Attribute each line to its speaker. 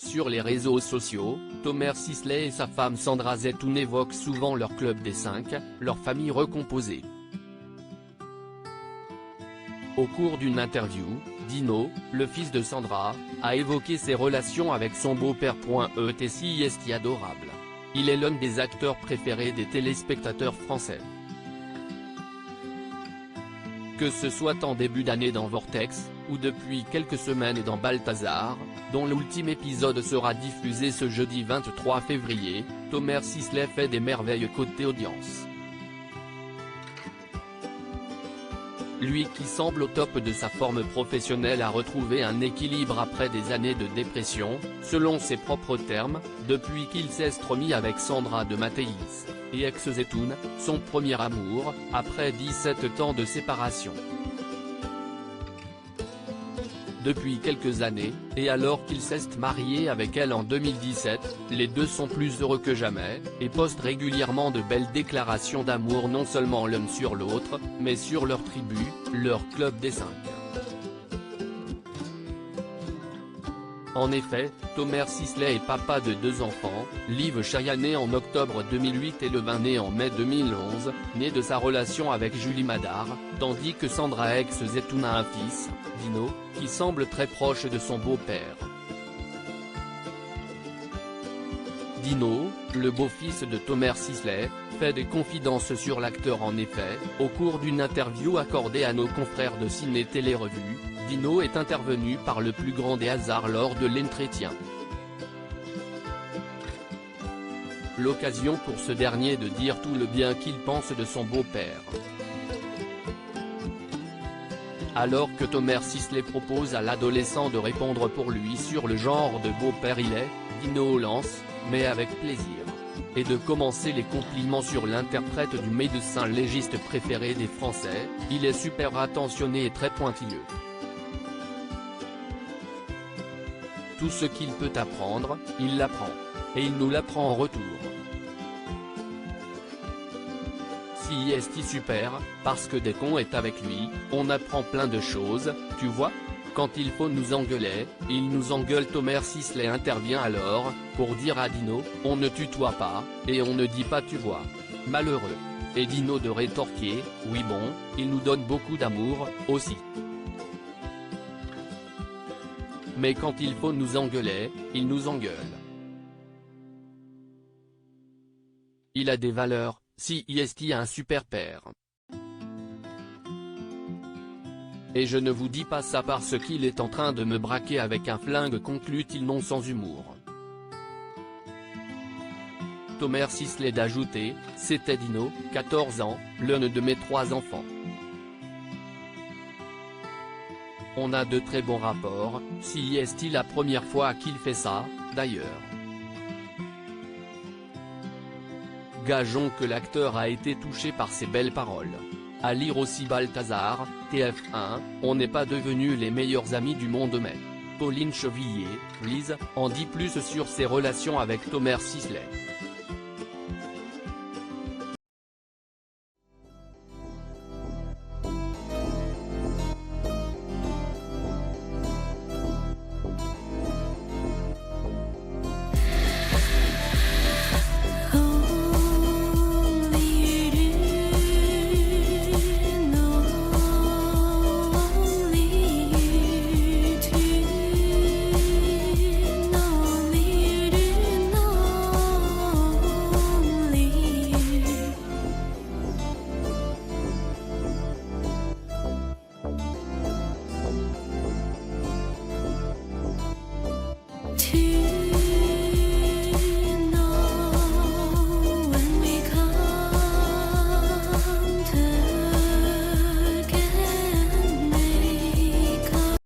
Speaker 1: Sur les réseaux sociaux, Thomas Sisley et sa femme Sandra Zetoun évoquent souvent leur club des 5, leur famille recomposée. Au cours d'une interview, Dino, le fils de Sandra, a évoqué ses relations avec son beau-père. Est adorable. Il est l'un des acteurs préférés des téléspectateurs français. Que ce soit en début d'année dans Vortex, ou depuis quelques semaines dans Balthazar, dont l'ultime épisode sera diffusé ce jeudi 23 février, Thomas Sisley fait des merveilles côté audience. Lui qui semble au top de sa forme professionnelle a retrouvé un équilibre après des années de dépression, selon ses propres termes, depuis qu'il s'est remis avec Sandra de Mathéis, et ex-Zetoun, son premier amour, après 17 ans de séparation. Depuis quelques années, et alors qu'il s'est marié avec elle en 2017, les deux sont plus heureux que jamais, et postent régulièrement de belles déclarations d'amour non seulement l'un sur l'autre, mais sur leur tribu, leur club des 5. En effet, Thomas Sisley est papa de 2 enfants, Liv Chaya née en octobre 2008 et Levin né en mai 2011, né de sa relation avec Julie Madar, tandis que Sandra ex-Zetoun a un fils, Dino, qui semble très proche de son beau-père. Dino, le beau-fils de Thomas Sisley, fait des confidences sur l'acteur. En effet, au cours d'une interview accordée à nos confrères de Ciné Télé Revue, Dino est intervenu par le plus grand des hasards lors de l'entretien. L'occasion pour ce dernier de dire tout le bien qu'il pense de son beau-père. Alors que Thomas Sisley propose à l'adolescent de répondre pour lui sur le genre de beau-père il est, Dino lance, mais avec plaisir, et de commencer les compliments sur l'interprète du médecin légiste préféré des Français. Il est super attentionné et très pointilleux. Tout ce qu'il peut apprendre, il l'apprend. Et il nous l'apprend en retour. Si est super, parce que dès qu'on est avec lui, on apprend plein de choses, tu vois. Quand il faut nous engueuler, il nous engueule. Thomas Sisley intervient alors, pour dire à Dino, on ne tutoie pas, et on ne dit pas tu vois. Malheureux. Et Dino de rétorquer, oui bon, il nous donne beaucoup d'amour, aussi. Mais quand il faut nous engueuler, il nous engueule. Il a des valeurs, si est un super père. Et je ne vous dis pas ça parce qu'il est en train de me braquer avec un flingue, conclut-il non sans humour. Thomas Sisley d'ajouter, c'était Dino, 14 ans, l'un de mes 3 enfants. On a de très bons rapports, si est la première fois qu'il fait ça, d'ailleurs. Gageons que l'acteur a été touché par ces belles paroles. À lire aussi Balthazar, TF1, on n'est pas devenus les meilleurs amis du monde mais. Pauline Chevillier, Lise, en dit plus sur ses relations avec Thomas Sisley.